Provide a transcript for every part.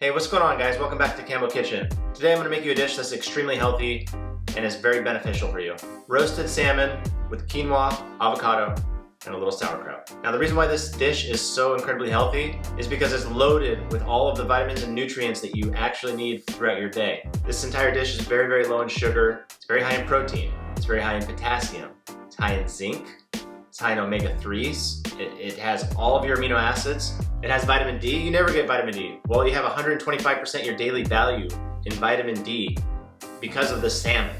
Hey, what's going on, guys? Welcome back to Cambo Kitchen. Today I'm going to make you a dish that's extremely healthy and is very beneficial for you. Roasted salmon with quinoa, avocado, and a little sauerkraut. Now the reason why this dish is so incredibly healthy is because it's loaded with all of the vitamins and nutrients that you actually need throughout your day. This entire dish is very, very low in sugar. It's very high in protein. It's very high in potassium. It's high in zinc. It's high in omega-3s. It has all of your amino acids. It has vitamin D. You never get vitamin D. Well, you have 125% your daily value in vitamin D because of the salmon.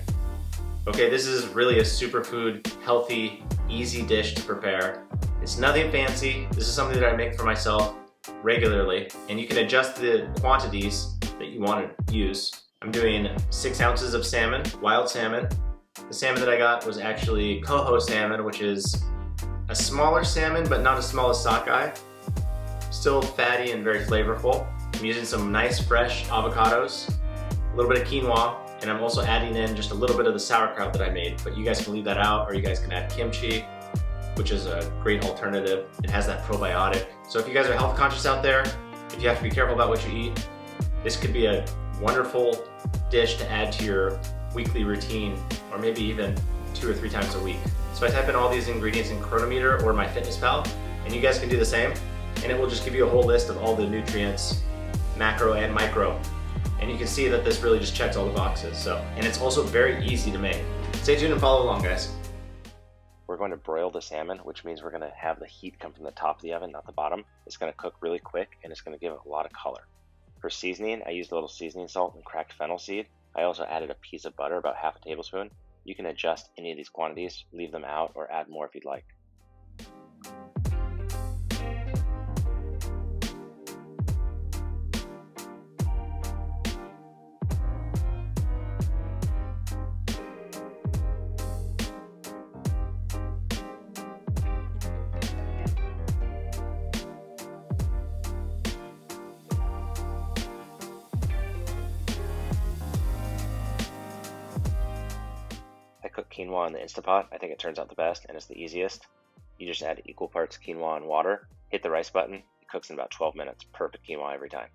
Okay, this is really a superfood, healthy, easy dish to prepare. It's nothing fancy. This is something that I make for myself regularly, and you can adjust the quantities that you want to use. I'm doing 6 ounces of salmon, wild salmon. The salmon that I got was actually coho salmon, which is a smaller salmon, but not as small as sockeye. Still fatty and very flavorful. I'm using some nice fresh avocados, a little bit of quinoa, and I'm also adding in just a little bit of the sauerkraut that I made, but you guys can leave that out, or you guys can add kimchi, which is a great alternative. It has that probiotic. So if you guys are health conscious out there, if you have to be careful about what you eat, this could be a wonderful dish to add to your weekly routine, or maybe even 2 or 3 times a week. So I type in all these ingredients in Chronometer or MyFitnessPal, and you guys can do the same, and it will just give you a whole list of all the nutrients, macro and micro. And you can see that this really just checks all the boxes. And it's also very easy to make. Stay tuned and follow along, guys. We're going to broil the salmon, which means we're going to have the heat come from the top of the oven, not the bottom. It's going to cook really quick, and it's going to give it a lot of color. For seasoning, I used a little seasoning salt and cracked fennel seed. I also added a piece of butter, about half a tablespoon. You can adjust any of these quantities, leave them out, or add more if you'd like. I cook quinoa in the Instant Pot. I think it turns out the best and it's the easiest. You just add equal parts quinoa and water, hit the rice button, it cooks in about 12 minutes. Perfect quinoa every time.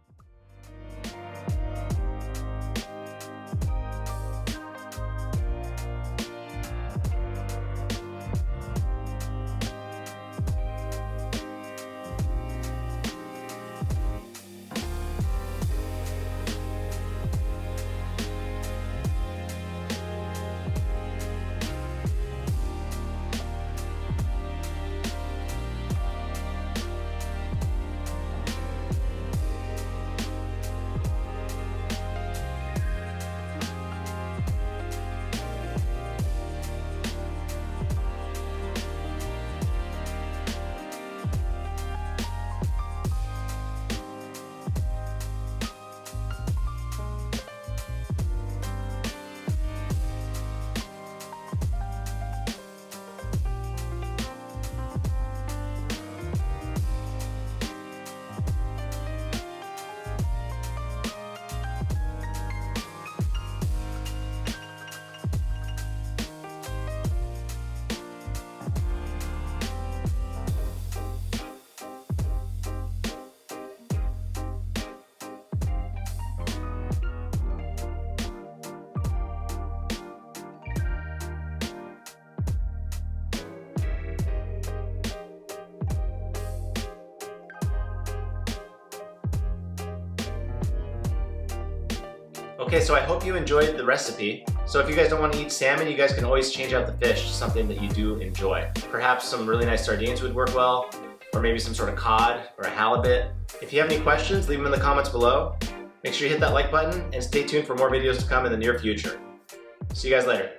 Okay, so I hope you enjoyed the recipe. So if you guys don't want to eat salmon, you guys can always change out the fish to something that you do enjoy. Perhaps some really nice sardines would work well, or maybe some sort of cod or a halibut. If you have any questions, leave them in the comments below. Make sure you hit that like button and stay tuned for more videos to come in the near future. See you guys later.